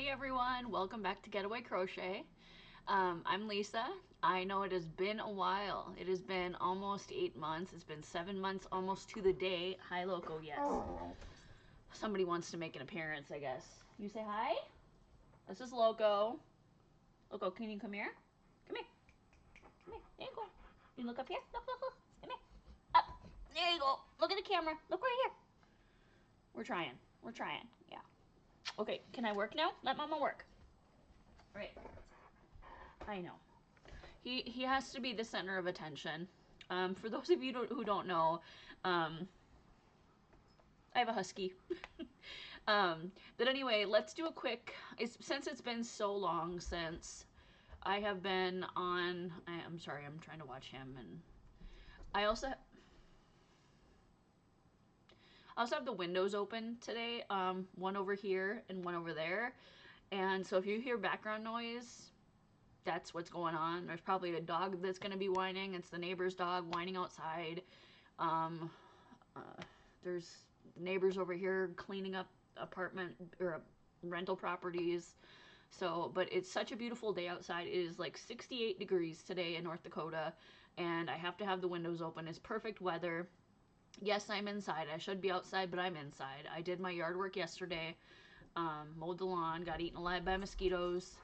Hey everyone, welcome back to Getaway Crochet. I'm Lisa. I know it has been a while. It has been almost 8 months. It's been 7 months almost to the day. Hi Loco, yes. Somebody wants to make an appearance, I guess. You say hi? This is Loco. Loco, can you come here? Come here. Come here. There you go. You look up here. Look. Come here. Up. There you go. Look at the camera. Look right here. We're trying. Yeah. Okay, can I work now? Let Mama work. Right. I know. He has to be the center of attention. For those of you who don't know, I have a husky. But anyway, let's do a quick, since it's been so long since I have been on, I'm sorry, I'm trying to watch him, and I also have the windows open today, one over here and one over there, and so if you hear background noise, that's what's going on. There's probably a dog that's going to be whining. It's the neighbor's dog whining outside. There's neighbors over here cleaning up apartment or rental properties. So, but it's such a beautiful day outside. It is like 68 degrees today in North Dakota, and I have to have the windows open. It's perfect weather. Yes, I'm inside. I should be outside, but I'm inside. I did my yard work yesterday, mowed the lawn, got eaten alive by mosquitoes.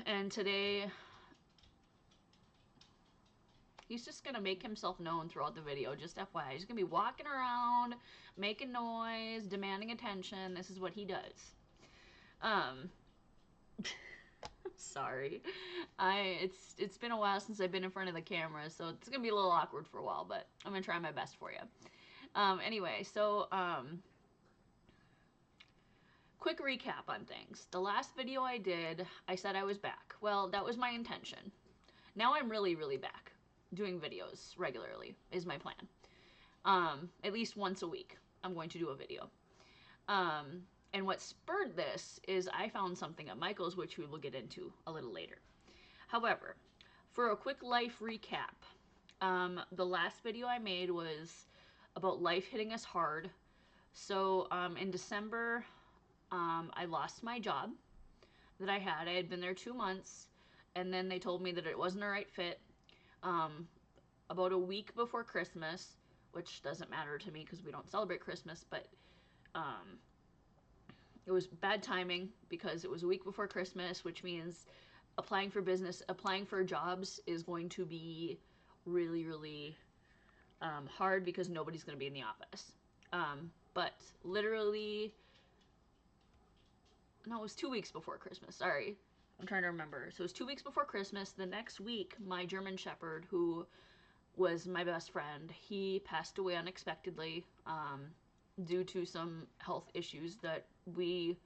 And today, he's just going to make himself known throughout the video, just FYI. He's going to be walking around, making noise, demanding attention. This is what he does. Sorry. It's been a while since I've been in front of the camera, so it's going to be a little awkward for a while, but I'm going to try my best for you. Anyway, so, quick recap on things. The last video I did, I said I was back. Well, that was my intention. Now I'm really back. Doing videos regularly is my plan. At least once a week, I'm going to do a video. And what spurred this is I found something at Michael's, which we will get into a little later. However, for a quick life recap, the last video I made was about life hitting us hard. So in December, I lost my job that I had. I had been there 2 months, and then they told me that it wasn't a right fit. About a week before Christmas, which doesn't matter to me because we don't celebrate Christmas, but it was bad timing because it was a week before Christmas, which means applying for jobs is going to be really hard because nobody's going to be in the office. But literally, no, it was 2 weeks before Christmas. Sorry. I'm trying to remember. So it was 2 weeks before Christmas. The next week, my German Shepherd, who was my best friend, he passed away unexpectedly due to some health issues that we...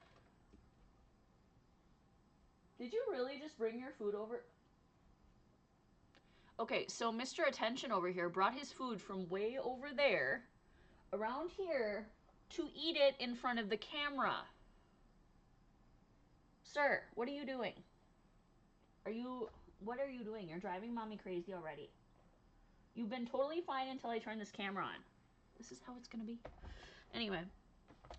Did you really just bring your food over? Okay, so Mr. Attention over here brought his food from way over there, around here, to eat it in front of the camera. Sir, what are you doing? What are you doing? You're driving mommy crazy already. You've been totally fine until I turn this camera on. This is how it's gonna be. Anyway,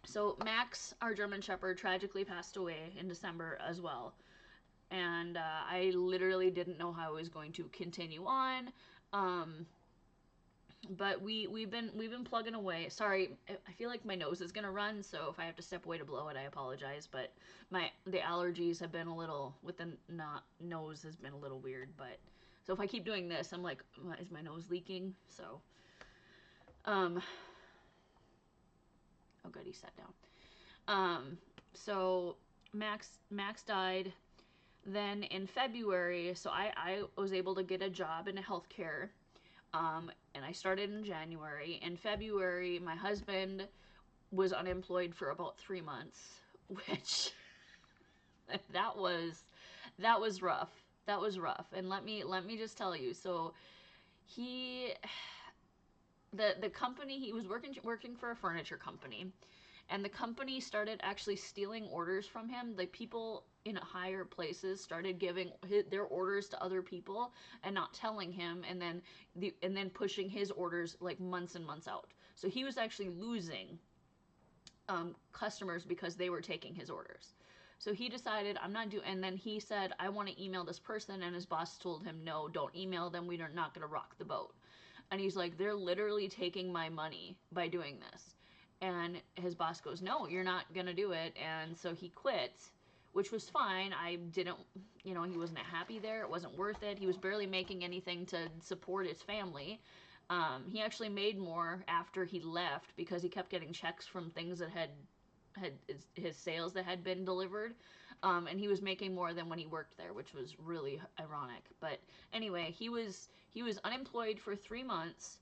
so Max, our German Shepherd, tragically passed away in December as well. And I literally didn't know how I was going to continue on. But we've been plugging away. Sorry, I feel like my nose is gonna run, so if I have to step away to blow it, I apologize. But the allergies have been a little, with the nose has been a little weird. But so if I keep doing this, I'm like, is my nose leaking? So, oh good, he sat down. So Max died. Then in February, so I was able to get a job in healthcare. And I started in January. In February, my husband was unemployed for about 3 months, which that was rough. That was rough. And let me just tell you. So the company, he was working for a furniture company, and the company started actually stealing orders from him. The people in higher places started giving their orders to other people and not telling him, and then pushing his orders like months and months out. So he was actually losing customers because they were taking his orders. So he decided, I'm not doing, and then he said, I want to email this person, and his boss told him, no, don't email them, we are not going to rock the boat. And he's like, they're literally taking my money by doing this. And his boss goes, no, you're not going to do it. And so he quit, which was fine. I didn't, you know, he wasn't happy there. It wasn't worth it. He was barely making anything to support his family. He actually made more after he left because he kept getting checks from things that had his sales that had been delivered, and he was making more than when he worked there, which was really ironic. But anyway, he was unemployed for 3 months,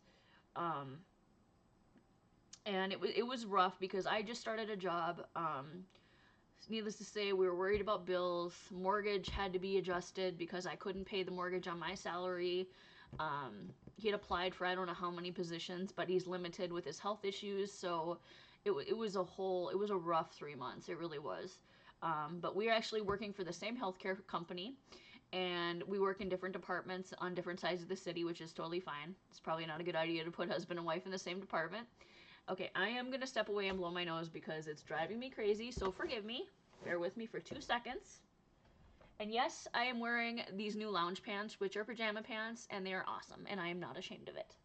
and it was rough because I just started a job. Needless to say, we were worried about bills. Mortgage had to be adjusted because I couldn't pay the mortgage on my salary. He had applied for I don't know how many positions, but he's limited with his health issues, so it was a rough 3 months. It really was. But we are actually working for the same healthcare company, and we work in different departments on different sides of the city, which is totally fine. It's probably not a good idea to put husband and wife in the same department. Okay, I am going to step away and blow my nose because it's driving me crazy, so forgive me. Bear with me for 2 seconds. And yes, I am wearing these new lounge pants, which are pajama pants, and they are awesome, and I am not ashamed of it.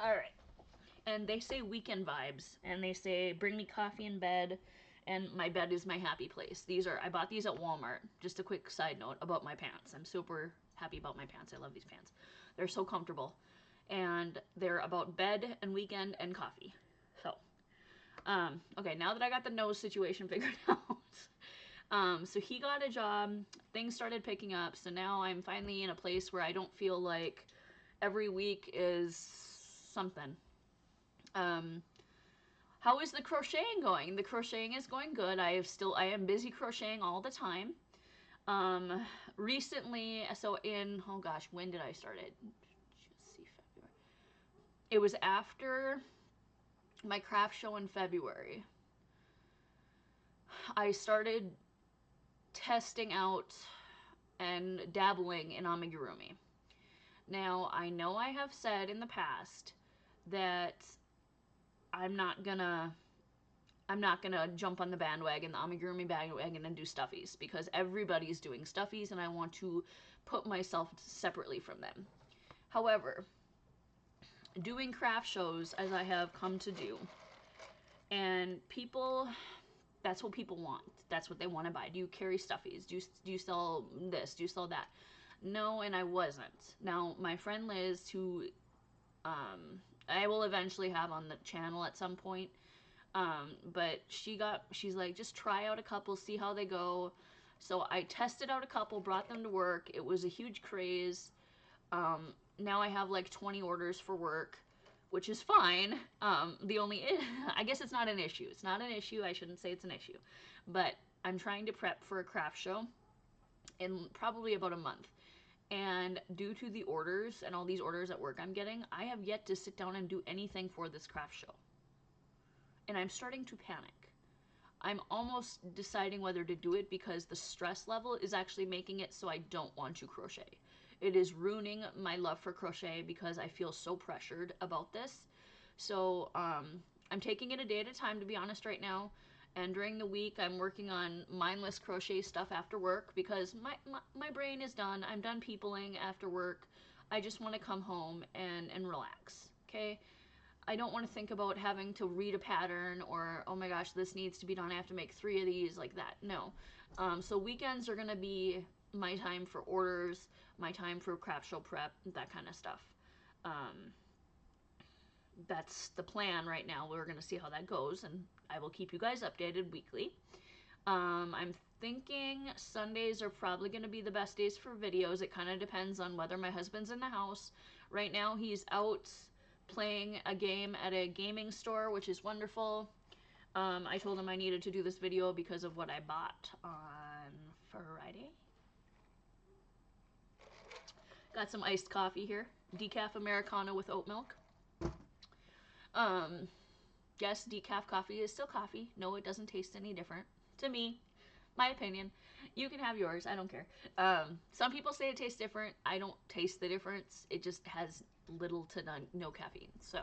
Alright. And they say weekend vibes, and they say bring me coffee in bed, and my bed is my happy place. I bought these at Walmart. Just a quick side note about my pants. I'm super happy about my pants. I love these pants. They're so comfortable. And they're about bed and weekend and coffee. So, okay, now that I got the nose situation figured out, so he got a job, things started picking up, so now I'm finally in a place where I don't feel like every week is something. How is the crocheting going? The crocheting is going good. I am busy crocheting all the time. Recently, so oh gosh, when did I start it? Let's see, February. It was after my craft show in February. I started testing out and dabbling in amigurumi. Now, I know I have said in the past that I'm not gonna jump on the bandwagon, the amigurumi bandwagon, and do stuffies because everybody's doing stuffies and I want to put myself separately from them. However, doing craft shows as I have come to do, and people, that's what people want. That's what they want to buy. Do you carry stuffies? Do you sell this? Do you sell that? No, and I wasn't. Now, my friend Liz, who I will eventually have on the channel at some point, but she's like, just try out a couple, see how they go. So I tested out a couple, brought them to work. It was a huge craze. Now I have like 20 orders for work, which is fine. I guess it's not an issue. It's not an issue. I shouldn't say it's an issue. But I'm trying to prep for a craft show in probably about a month. And due to the orders and all these orders at work I'm getting, I have yet to sit down and do anything for this craft show. And I'm starting to panic. I'm almost deciding whether to do it because the stress level is actually making it so I don't want to crochet. It is ruining my love for crochet because I feel so pressured about this. So I'm taking it a day at a time, to be honest, right now. And during the week, I'm working on mindless crochet stuff after work because my brain is done. I'm done peopling after work. I just want to come home and relax, okay? I don't want to think about having to read a pattern or, oh my gosh, this needs to be done. I have to make 3 of these, like that. No. So weekends are going to be my time for orders, my time for craft show prep, that kind of stuff. That's the plan right now. We're going to see how that goes, and I will keep you guys updated weekly. I'm thinking Sundays are probably going to be the best days for videos. It kind of depends on whether my husband's in the house. Right now, he's out playing a game at a gaming store, which is wonderful. I told him I needed to do this video because of what I bought on Friday. Got some iced coffee here. Decaf Americano with oat milk. Yes, decaf coffee is still coffee. No, it doesn't taste any different. To me, my opinion. You can have yours. I don't care. Some people say it tastes different. I don't taste the difference. It just has little to none, no caffeine. So,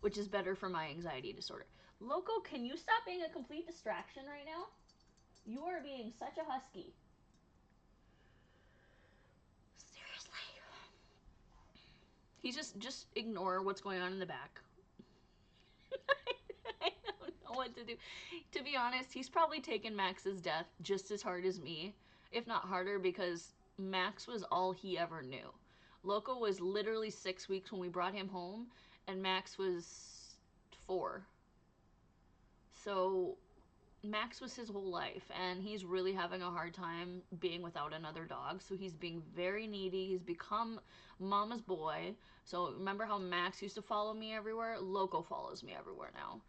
which is better for my anxiety disorder. Loco, can you stop being a complete distraction right now? You are being such a husky. Seriously. He's just ignore what's going on in the back. I don't know what to do. To be honest, he's probably taken Max's death just as hard as me, if not harder, because Max was all he ever knew. Loco was literally 6 weeks when we brought him home, and Max was 4. So Max was his whole life, and he's really having a hard time being without another dog. So he's being very needy. He's become mama's boy. So remember how Max used to follow me everywhere? Loco follows me everywhere now.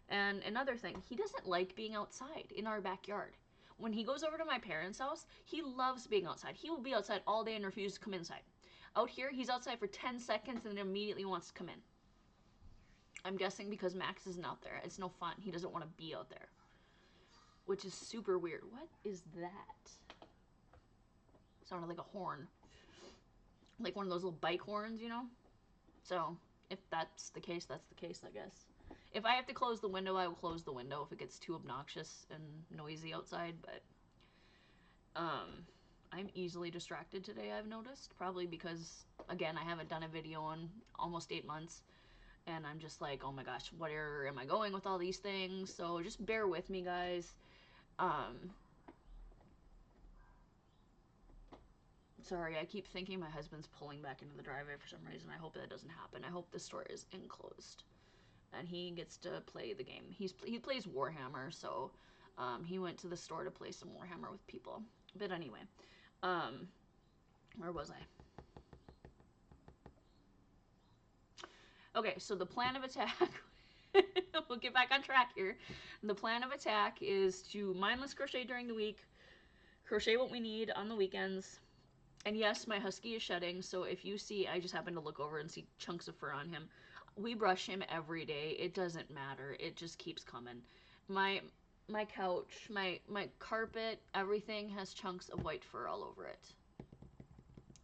And another thing, he doesn't like being outside in our backyard. When he goes over to my parents' house, he loves being outside. He will be outside all day and refuse to come inside. Out here, he's outside for 10 seconds and then immediately wants to come in. I'm guessing because Max isn't out there. It's no fun. He doesn't want to be out there. Which is super weird. What is that? Sounded like a horn. Like one of those little bike horns, you know? So, if that's the case, that's the case, I guess. If I have to close the window, I will close the window if it gets too obnoxious and noisy outside, but I'm easily distracted today, I've noticed. Probably because, again, I haven't done a video in almost 8 months, and I'm just like, oh my gosh, where am I going with all these things? So just bear with me, guys. Sorry, I keep thinking my husband's pulling back into the driveway for some reason. I hope that doesn't happen. I hope the store is enclosed and he gets to play the game. He plays Warhammer, so he went to the store to play some Warhammer with people. But anyway, where was I? Okay, so the plan of attack, we'll get back on track here. The plan of attack is to mindless crochet during the week, crochet what we need on the weekends. And yes, my husky is shedding, so if you see, I just happen to look over and see chunks of fur on him. We brush him every day. It doesn't matter. It just keeps coming. My couch, my carpet, everything has chunks of white fur all over it.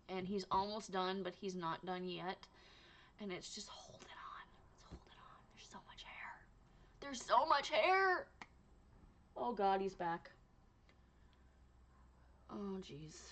And he's almost done, but he's not done yet. And it's just holding on. It's holding on. There's so much hair. There's so much hair. Oh God, he's back. Oh, jeez.